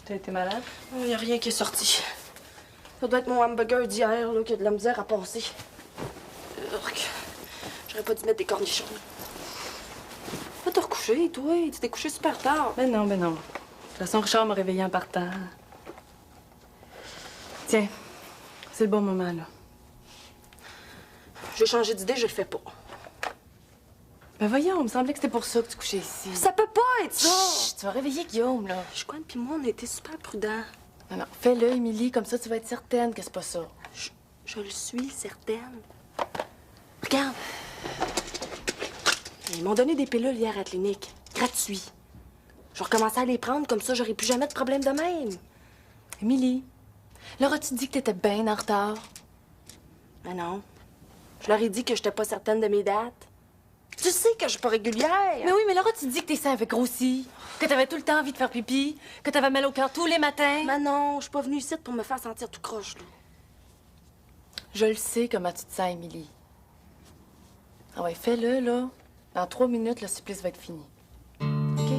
T'as été malade? Il n'y a rien qui est sorti. Ça doit être mon hamburger d'hier qui a de la misère à passer. Urk. J'aurais pas dû mettre des cornichons. Va te recoucher, toi. Tu t'es couché super tard. Ben non, ben non. De toute façon, Richard m'a réveillé en partant. Tiens, c'est le bon moment, là. J'ai changé d'idée, je le fais pas. Ben voyons, il me semblait que c'était pour ça que tu couchais ici. Ça peut pas être ça! Chut, tu vas réveiller Guillaume, là. Chicoine puis moi, on a été super prudents. Non, non, fais-le, Émilie, comme ça tu vas être certaine que c'est pas ça. Je le suis, certaine. Regarde. Ils m'ont donné des pilules hier à la clinique. Gratuit. Je vais recommencer à les prendre, comme ça, j'aurai plus jamais de problème de même. Émilie, leur as-tu dit que t'étais bien en retard? Ben non. Je leur ai dit que j'étais pas certaine de mes dates. Tu sais que je suis pas régulière. Mais oui, mais Laura, tu dis que tes seins avaient grossi, que t'avais tout le temps envie de faire pipi, que t'avais mal au cœur tous les matins. Mais non, je suis pas venue ici pour me faire sentir tout croche, là. Je le sais comment tu te sens, Émilie. Ah ouais, fais-le, là. Dans 3 minutes, le supplice va être fini. OK?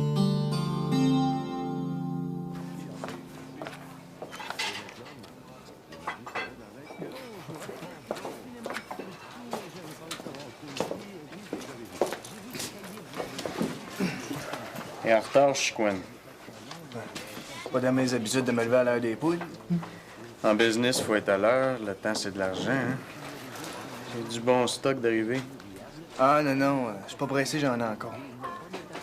Et en retard, Chicoine. Pas dans mes habitudes de me lever à l'heure des poules. En business, faut être à l'heure. Le temps, c'est de l'argent, hein? J'ai du bon stock d'arriver. Ah non, je suis pas pressé, j'en ai encore.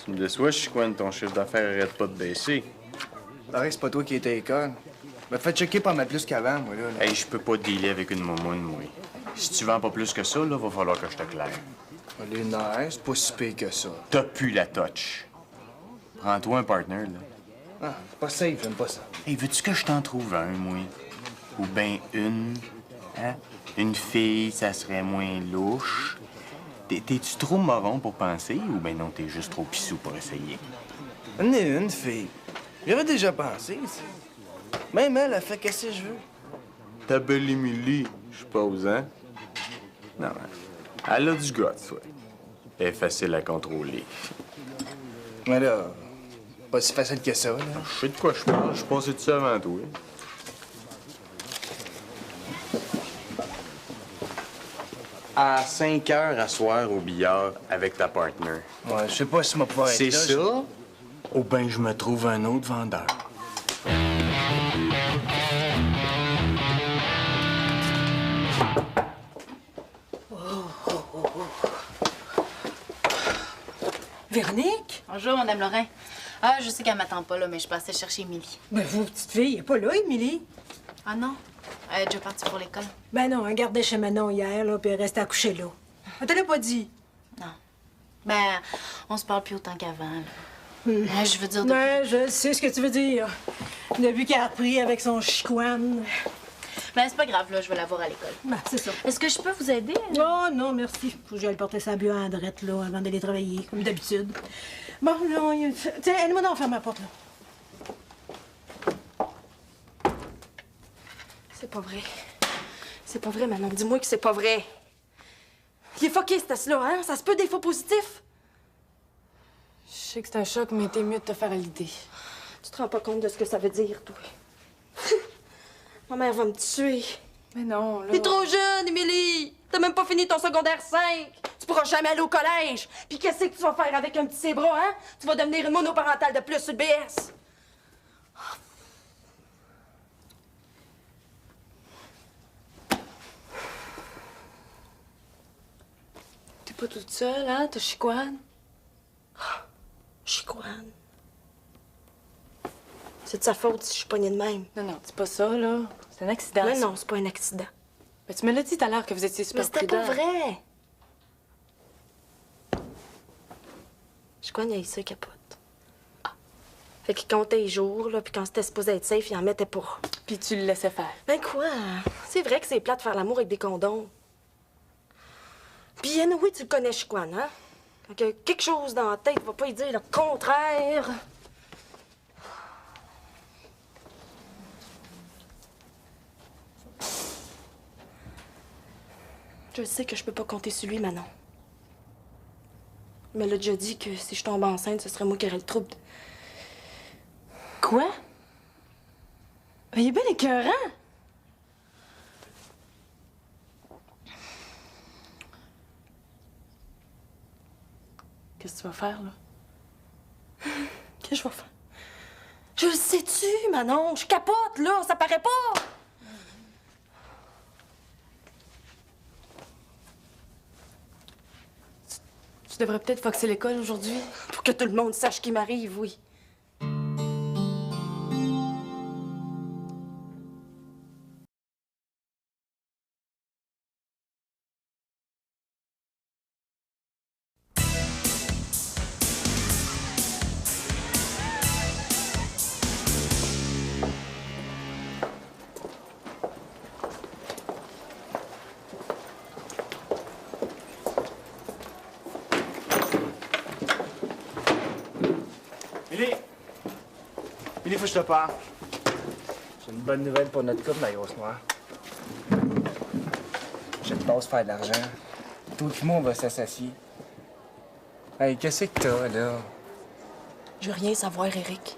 Tu me déçois, Chicoine, ton chiffre d'affaires arrête pas de baisser. Pareil, c'est pas toi qui étais à l'école. Me fais checker pas mal plus qu'avant, moi, là. Hey, je peux pas dealer avec une momoune, moi. Si tu vends pas plus que ça, là, va falloir que je te claire. Les nerfs, c'est pas si pire que ça. T'as plus la touch. Prends-toi un partner, là. Ah, c'est pas safe, j'aime pas ça. Hey, veux-tu que je t'en trouve un, moi? Ou ben une? Hein? Une fille, ça serait moins louche. T'es-tu trop moron pour penser ou ben non, t'es juste trop pissou pour essayer? J'en ai une fille. J'avais déjà pensé, ça. Même elle a fait qu'est-ce que je veux. Ta belle Émilie, je suppose, hein? Non, elle a du goût, ouais. Elle est facile à contrôler. Mais là, pas si facile que ça, là. Je sais de quoi je parle, je pensais de ça avant toi. À 5 heures à soir au billard avec ta partner. Ouais, je sais pas si ma pouvoir être C'est là. ça? Ou ben je me trouve un autre vendeur. Véronique? Bonjour, Madame Lorrain. Ah, je sais qu'elle m'attend pas, là, mais je passais chercher Émilie. Ben, vous, petite fille, elle est pas là, Émilie. Ah non? Elle est déjà partie pour l'école? Ben non, elle gardait chez Manon hier, là, puis elle restait accouchée là. Elle te l'a pas dit? Non. Ben, on se parle plus autant qu'avant, là. Ouais, je veux dire... depuis- Ben, je sais ce que tu veux dire. Depuis qu'elle a repris avec son chicoine. Ben, c'est pas grave, là, je vais la voir à l'école. Ben, c'est ça. Est-ce que je peux vous aider? Oh non, merci. Faut que j'aille porter sa buée à Andrette, là, avant d'aller travailler, comme d'habitude. Bon, là, tiens, aide-moi donc à faire ma porte, là. C'est pas vrai. C'est pas vrai, Manon. Dis-moi que c'est pas vrai. Il est fucké, cet as-là, hein? Ça se peut des faux positifs? Je sais que c'est un choc, mais t'es mieux de te faire à l'idée. Tu te rends pas compte de ce que ça veut dire, toi? Ma mère va me tuer. Mais non, là... T'es trop jeune, Émilie! T'as même pas fini ton secondaire 5! Tu pourras jamais aller au collège! Puis qu'est-ce que tu vas faire avec un petit cébra, hein? Tu vas devenir une monoparentale de plus sur le BS! T'es pas toute seule, hein? T'as chicoine. Chicoine. C'est de sa faute si je suis pognée de même. Non, non, c'est pas ça, là. C'est un accident. Mais ça. non, c'est pas un accident. Mais tu me l'as dit tout à l'heure que vous étiez Mais super c'était pas prudent. vrai! Chicoine, il y a ça, il capote. Fait qu'il comptait les jours, là, puis quand c'était supposé être safe, il en mettait pas. Puis tu le laissais faire. Ben quoi? C'est vrai que c'est plate de faire l'amour avec des condoms. Puis oui, tu le connais, Chicoine, hein? Fait que quelque chose dans la tête va pas lui dire le contraire. Je sais que je peux pas compter sur lui, Manon. Il me l'a déjà dit que si je tombe enceinte, ce serait moi qui aurais le trouble. Quoi? Ben, il est bien écœurant. Qu'est-ce que tu vas faire, là? Qu'est-ce que je vais faire? Je le sais-tu, Manon? Je capote, là. Ça paraît pas. Tu devrais peut-être foxer l'école aujourd'hui. Pour que tout le monde sache ce qui m'arrive, oui. Milly! Milly, faut que je te parle. J'ai une bonne nouvelle pour notre couple, ma grosse noire. Je te passe faire de l'argent. Toi et moi, on va s'associer. Hey, qu'est-ce que t'as, là? Je veux rien savoir, Eric.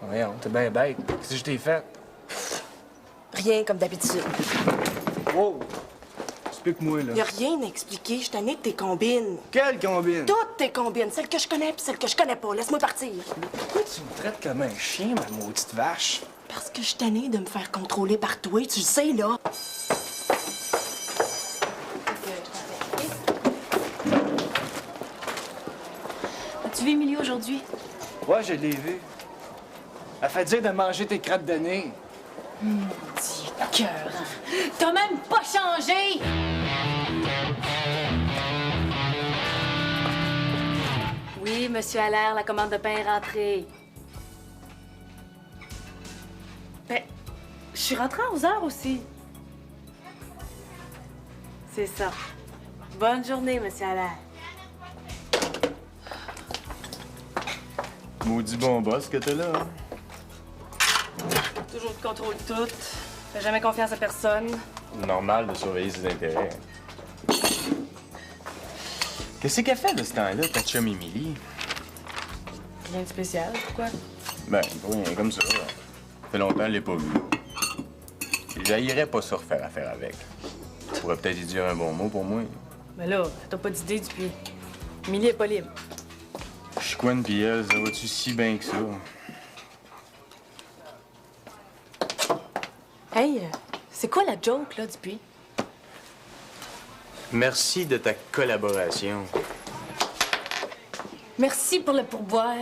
Voyons, t'es bien bête. Qu'est-ce que je t'ai fait? Rien comme d'habitude. Wow! Explique-moi, Y a là. rien à expliquer. Je suis tannée de tes combines. Quelle combine? Toutes tes combines. Celles que je connais puis celles que je connais pas. Laisse-moi partir. Pourquoi tu me traites comme un chien, ma maudite vache? Parce que je suis tannée de me faire contrôler par toi. Tu le sais, là. As-tu vu Émilie aujourd'hui? Ouais, je l'ai vu. Elle fait dire de manger tes crottes de nez. Petit cœur. T'as même pas changé! Oui, monsieur Allaire, la commande de pain est rentrée. Ben, je suis rentrée à 11 heures aussi. C'est ça. Bonne journée, monsieur Allaire. Maudit bon boss que t'as là, hein? Toujours de contrôle de tout. Fais jamais confiance à personne. Normal de surveiller ses intérêts. Qu'est-ce qu'elle fait de ce temps-là, ta chum Émilie? Rien de spécial, pourquoi? Ben, rien, comme ça. Ça fait longtemps qu'elle l'ai pas vue. J'haïrais pas ça refaire affaire avec. Tu pourrais peut-être lui dire un bon mot pour moi. Mais là, t'as pas d'idée depuis. Émilie est pas libre. Chicoine pis elle, ça va-tu si bien que ça? Hey, c'est quoi la joke, là, depuis? Merci de ta collaboration. Merci pour le pourboire.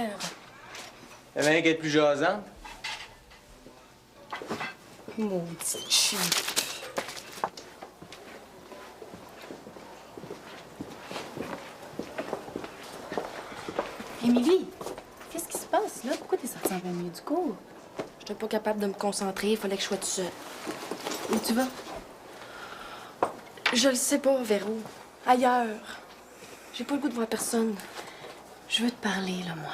T'avais rien qu'à être plus jasante? Maudit chien. Émilie, qu'est-ce qui se passe là? Pourquoi t'es sortie en plein milieu du cours? J'étais pas capable de me concentrer. Il fallait que je sois toute seule. Où tu vas? Je le sais pas, vers où. Ailleurs. J'ai pas le goût de voir personne. Je veux te parler, là, moi.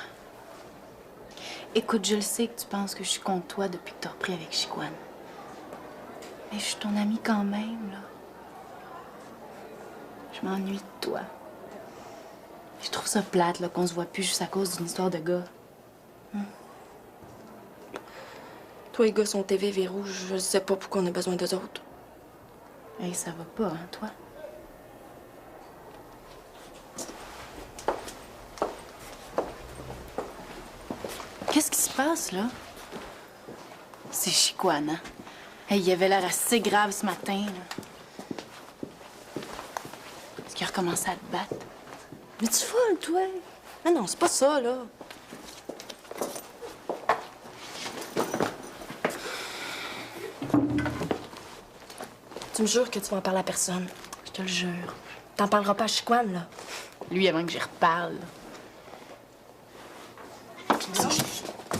Écoute, je le sais que tu penses que je suis contre toi depuis que t'as repris avec Chicoine. Mais je suis ton amie quand même, là. Je m'ennuie de toi. Je trouve ça plate, là, qu'on se voit plus juste à cause d'une histoire de gars. Toi, les gars sont TV, Vérou. Je sais pas pourquoi on a besoin d'eux autres. Hey, ça va pas, hein, toi? Qu'est-ce qui se passe, là? C'est Chicoine, hein? Hey, il avait l'air assez grave ce matin, là. Est-ce qu'il a recommencé à te battre? Mais tu folle, toi? Ah non, c'est pas ça, là. Tu me jures que tu vas en parler à personne. Je te le jure. T'en parleras pas à Chicoine, là. Lui, avant que j'y reparle.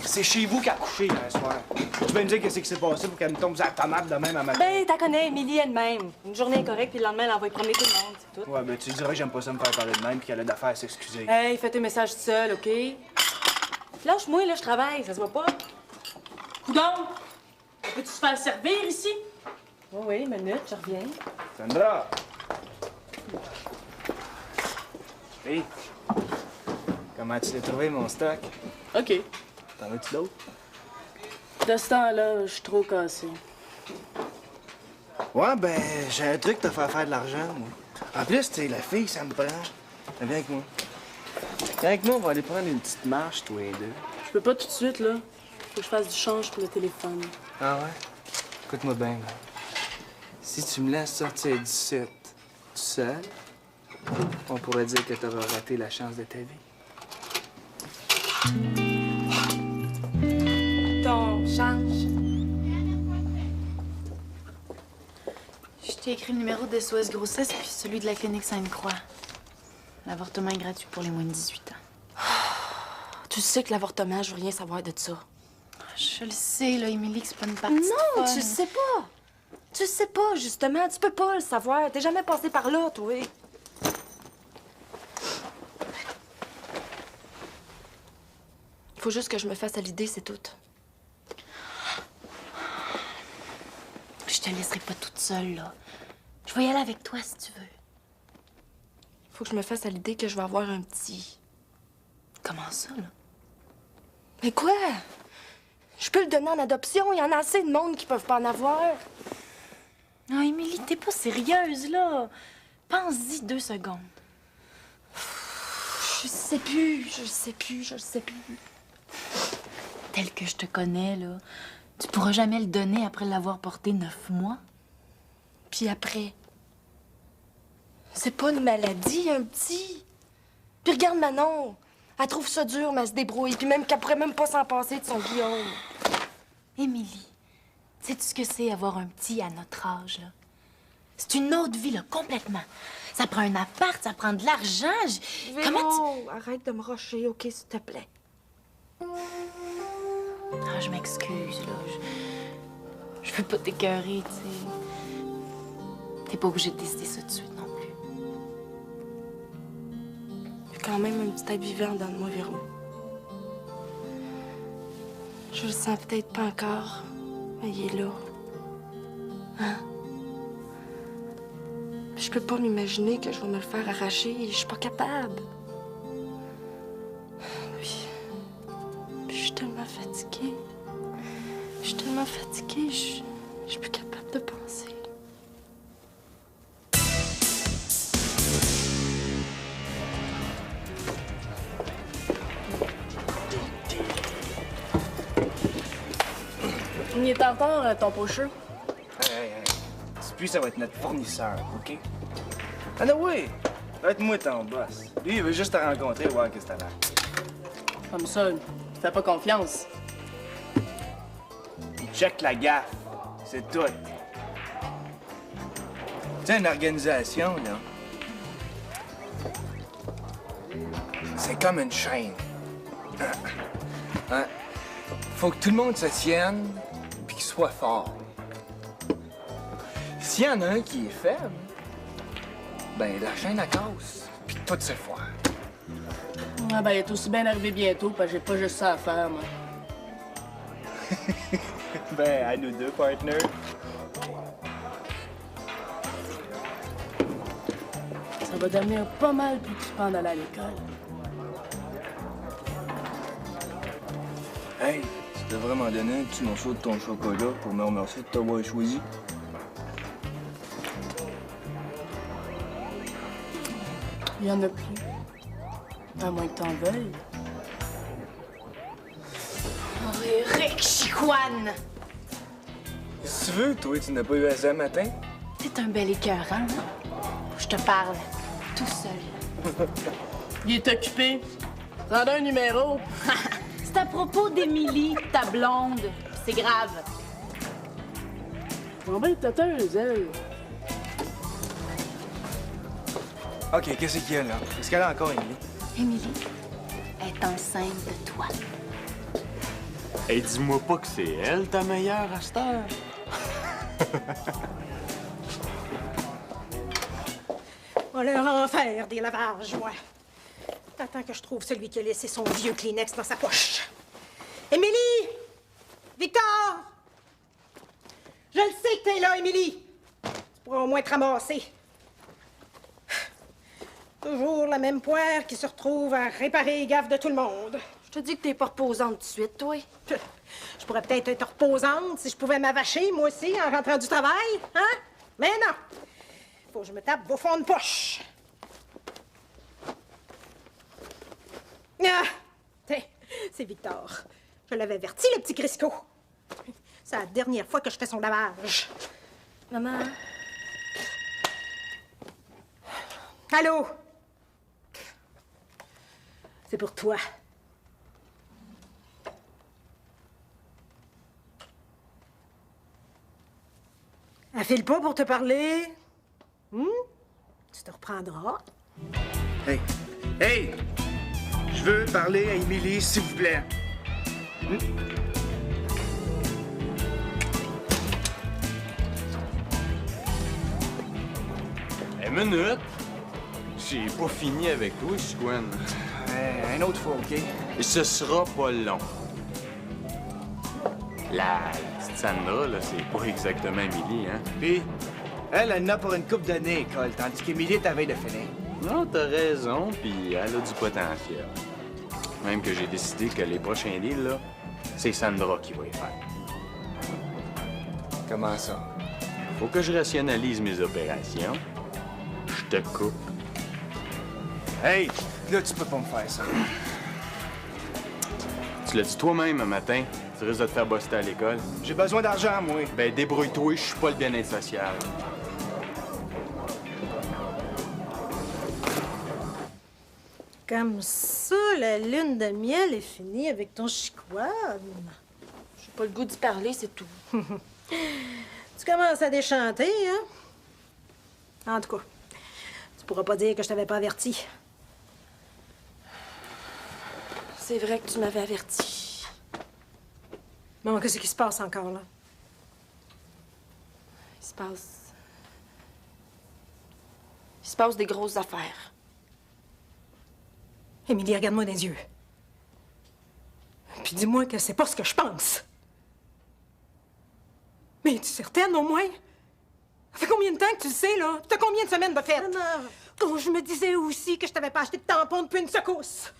C'est chez vous qu'elle a couché hier soir. Tu vas me dire qu'est-ce qui s'est passé pour qu'elle me tombe sur la tomate de même à ma... Ben, t'as connais, Émilie elle-même. Une journée correcte, puis le lendemain, elle envoie promener tout le monde, c'est tout. Ouais, ben tu dirais que j'aime pas ça me faire parler de même puis qu'elle a d'affaires à s'excuser. Hey, fais tes messages seul, OK? Lâche-moi, là, je travaille, ça se voit pas. Coudon! Peux-tu se faire servir ici? Oui, minute, je reviens. Sandra! Hey! Comment tu l'as trouvé, mon stock? OK. T'en veux-tu d'autres? De ce temps-là, je suis trop cassée. Ouais, ben, j'ai un truc de te faire de l'argent, moi. En plus, tu sais, la fille, ça me prend. Viens avec moi. Viens avec moi, on va aller prendre une petite marche, toi et deux. Je peux pas tout de suite, là. Faut que je fasse du change pour le téléphone. Ah ouais? Écoute-moi bien, là. Si tu me laisses sortir d'ici tout seul, on pourrait dire que t'auras raté la chance de ta vie. Ton change. Je t'ai écrit le numéro de SOS Grossesse puis celui de la clinique Sainte-Croix. L'avortement est gratuit pour les moins de 18 ans. Tu sais que l'avortement, je veux rien savoir de ça. Je le sais, là, Émilie, que c'est pas une partie Non, de fun. tu sais pas. Tu sais pas, justement. Tu peux pas le savoir. T'es jamais passé par là, toi. Faut juste que je me fasse à l'idée, c'est tout. Je te laisserai pas toute seule, là. Je vais y aller avec toi, si tu veux. Faut que je me fasse à l'idée que je vais avoir un petit. Comment ça, là? Mais quoi? Je peux le donner en adoption. Il y en a assez de monde qui peuvent pas en avoir. Non, Émilie, t'es pas sérieuse, là. Pense-y 2 secondes. Je sais plus. Tel que je te connais, là, tu pourras jamais le donner après l'avoir porté 9 mois. Puis après? C'est pas une maladie, un petit. Puis regarde Manon. Elle trouve ça dur, mais elle se débrouille. Puis même qu'elle pourrait même pas s'en passer de son Guillaume. Émilie, sais-tu ce que c'est avoir un petit à notre âge, là? C'est une autre vie, là, complètement. Ça prend un appart, ça prend de l'argent. Comment tu... Arrête de me rocher, OK, s'il te plaît. Ah, je m'excuse, là. Je veux pas t'écœurer, tu sais. T'es pas obligé de décider ça tout de suite non plus. Il y a quand même un petit être vivant dans moi, Véro. Je le sens peut-être pas encore, mais il est là. Hein? Je peux pas m'imaginer que je vais me le faire arracher. Je suis pas capable. Puis je suis tellement fatiguée. Je suis plus capable de penser. Il est en retard, ton pocheux. Hey. Puis ça va être notre fournisseur, OK? Ah non, oui! Ça va être moi ton boss. Lui, il veut juste te rencontrer, voir qu'est-ce que t'as l'air. Comme ça, tu fais pas confiance. Il check la gaffe. C'est tout. Tu sais, une organisation, là, c'est comme une chaîne. Hein? Faut que tout le monde se tienne puis qu'il soit fort. S'il y en a un qui est faible, ben la chaîne elle casse, puis tout se foire. Ah ben, il est aussi bien arrivé bientôt, parce que j'ai pas juste ça à faire, moi. Ben, à nous deux, partner. Ça va devenir pas mal plus trippant d'aller à l'école. Hey, tu devrais m'en donner un petit morceau de ton chocolat pour me remercier de t'avoir choisi. Il y en a plus. À moins que t'en veuilles. Oh, Eric Chicoine! Si tu veux, toi, tu n'as pas eu assez un matin? T'es un bel écœurant, hein? Je te parle tout seul. Il est occupé. Prends un numéro. C'est à propos d'Émilie, ta blonde. C'est grave. On va être têteuse, elle. OK, qu'est-ce qu'il y a, là? Est-ce qu'elle a encore Émilie? Émilie est enceinte de toi. Hey, dis-moi pas que c'est elle ta meilleure à cette heure. On leur en faire des lavages, moi. T'attends que je trouve celui qui a laissé son vieux Kleenex dans sa poche. Émilie! Victor! Je le sais que t'es là, Émilie. Tu pourras au moins te ramasser. Toujours la même poire qui se retrouve à réparer les gaffes de tout le monde. Je te dis que t'es pas reposante tout de suite, toi. Je pourrais peut-être être reposante si je pouvais m'avacher, moi aussi, en rentrant du travail, hein? Mais non! Faut que je me tape au fond de poche. Ah! Tiens, c'est Victor. Je l'avais averti, le petit Crisco. C'est la dernière fois que je fais son lavage. Maman, Allô? C'est pour toi. Elle file pas pour te parler? Tu te reprendras. Hey! Hey! Je veux parler à Émilie, s'il vous plaît. Une minute. J'ai pas fini avec toi, Chicoine. Une autre fois, OK? Et ce sera pas long. La petite Sandra, là, c'est pas exactement Émilie, hein? Puis, elle en a pour une couple d'années, école, tandis qu'Émilie t'avait de finir. Non, t'as raison, puis elle a du potentiel. Même que j'ai décidé que les prochains deals, là, c'est Sandra qui va y faire. Comment ça? Faut que je rationalise mes opérations. Je te coupe. Hey! Là, tu peux pas me faire ça. Tu l'as dit toi-même un matin, tu risques de te faire bosser à l'école. J'ai besoin d'argent, moi. Ben, débrouille-toi, je suis pas le bien-être social. Comme ça, la lune de miel est finie avec ton chicoine. j'ai pas le goût d'y parler, c'est tout. Tu commences à déchanter, hein? En tout cas, tu pourras pas dire que je t'avais pas averti. C'est vrai que tu m'avais averti. Bon, qu'est-ce qui se passe encore, là? Il se passe des grosses affaires. Émilie, regarde-moi dans les yeux. Puis dis-moi que c'est pas ce que je pense. Mais es-tu certaine, au moins? Ça fait combien de temps que tu le sais, là? T'as combien de semaines de fête? Oh, je me disais aussi que je t'avais pas acheté de tampon depuis une secousse.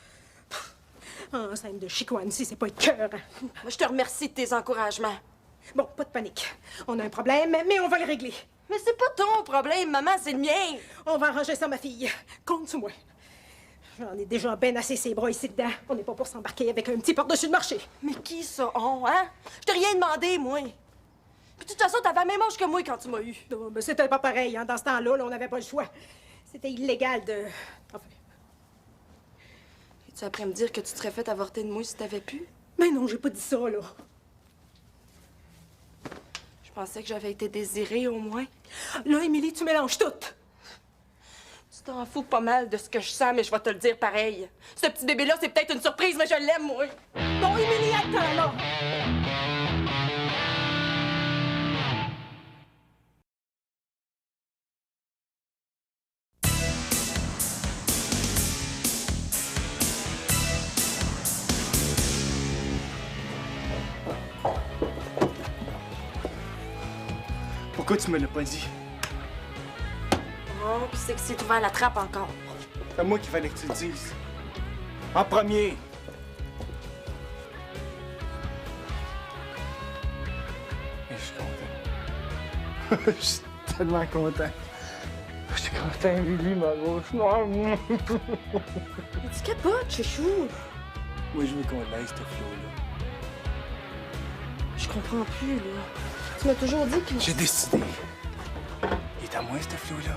Enceinte de chicoine, si c'est pas être cœur. Moi, je te remercie de tes encouragements. Bon, pas de panique. On a un problème, mais on va le régler. Mais c'est pas ton problème, maman, c'est le mien. On va arranger ça, ma fille. Compte sur moi. J'en ai déjà ben assez ses bras ici dedans. On n'est pas pour s'embarquer avec un petit par-dessus le marché. Mais qui ça, on, hein? Je t'ai rien demandé, moi. Puis de toute façon, t'avais la même âge que moi quand tu m'as eu. Non, mais c'était pas pareil, hein. Dans ce temps-là, là, on n'avait pas le choix. C'était illégal de... Enfin... Es-tu après me dire que tu te serais fait avorter de moi si t'avais pu? Mais non, j'ai pas dit ça, là. Je pensais que j'avais été désirée, au moins. Là, Émilie, tu mélanges tout. Tu t'en fous pas mal de ce que je sens, mais je vais te le dire pareil. Ce petit bébé-là, c'est peut-être une surprise, mais je l'aime, moi. Bon, Émilie, attends, là. Pourquoi tu me l'as pas dit? Oh, qui c'est que c'est ouvert la trappe encore? C'est moi qu'il fallait que tu le dises. En premier. Et je suis content. Je suis tellement content. Je suis content, Émilie, ma grosse. Tu capotes, chouchou. Moi, je veux qu'on laisse ce flot-là. Je comprends plus, là. Tu m'as toujours dit que... J'ai décidé. Il est à moi, ce flot-là.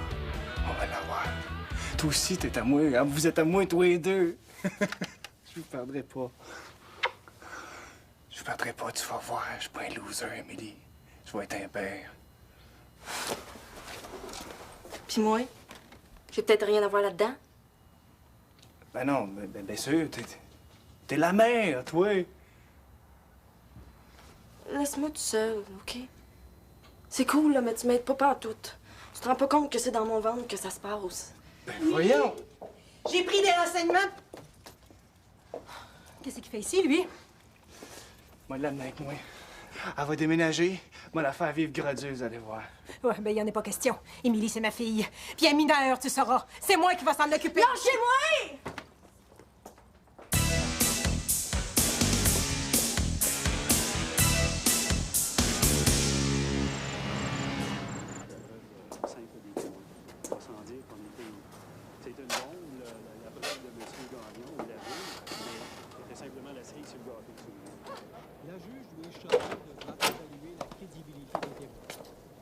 On va l'avoir. Toi aussi, t'es à moi. Hein? Vous êtes à moi, toi et deux. Je vous perdrai pas. Je vous perdrai pas, tu vas voir. Je suis pas un loser, Émilie. Je vais être un père. Puis moi, j'ai peut-être rien à voir là-dedans. Ben non, bien sûr, t'es la mère, toi. Laisse-moi tout seul, OK? C'est cool, là, mais tu m'aides pas pantoute. Tu te rends pas compte que c'est dans mon ventre que ça se passe. Ben voyons. J'ai pris des renseignements. Qu'est-ce qu'il fait ici, lui? Moi, l'amener avec moi. Elle va déménager Moi, la faire vivre gradieuse, vous allez voir. Ouais, ben, il n'y en a pas question. Émilie, c'est ma fille. Puis elle est mineure, tu sauras. C'est moi qui va s'en occuper. Lâchez-moi!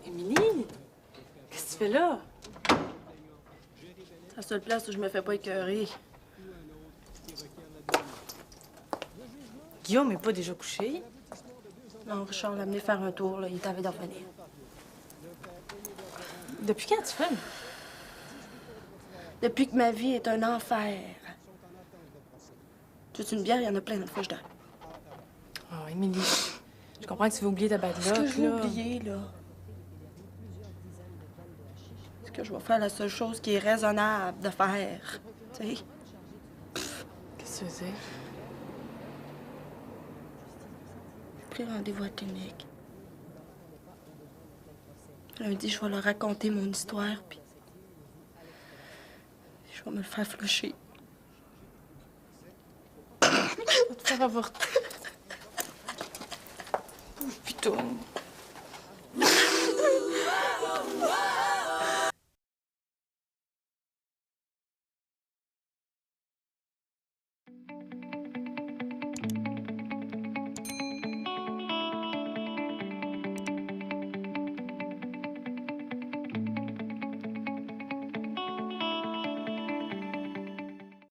Émilie, qu'est-ce que tu fais là? C'est la seule place où je me fais pas écœurer. Guillaume n'est pas déjà couché? Non, Richard l'a amené faire un tour, là. Il t'avait d'en revenir. Depuis quand tu fumes? Depuis que ma vie est un enfer. Tu veux une bière? Il y en a plein dans le frigidaire. Oh, Émilie, je comprends que tu veux oublier ta bad luck, Ce que je vais là. oublier, là, c'est que je vais faire la seule chose qui est raisonnable de faire. Tu sais? Qu'est-ce que tu veux dire? J'ai pris rendez-vous à la clinique. Lundi, je vais leur raconter mon histoire, puis je vais me le faire flusher. Je vais te faire avorter. Putain.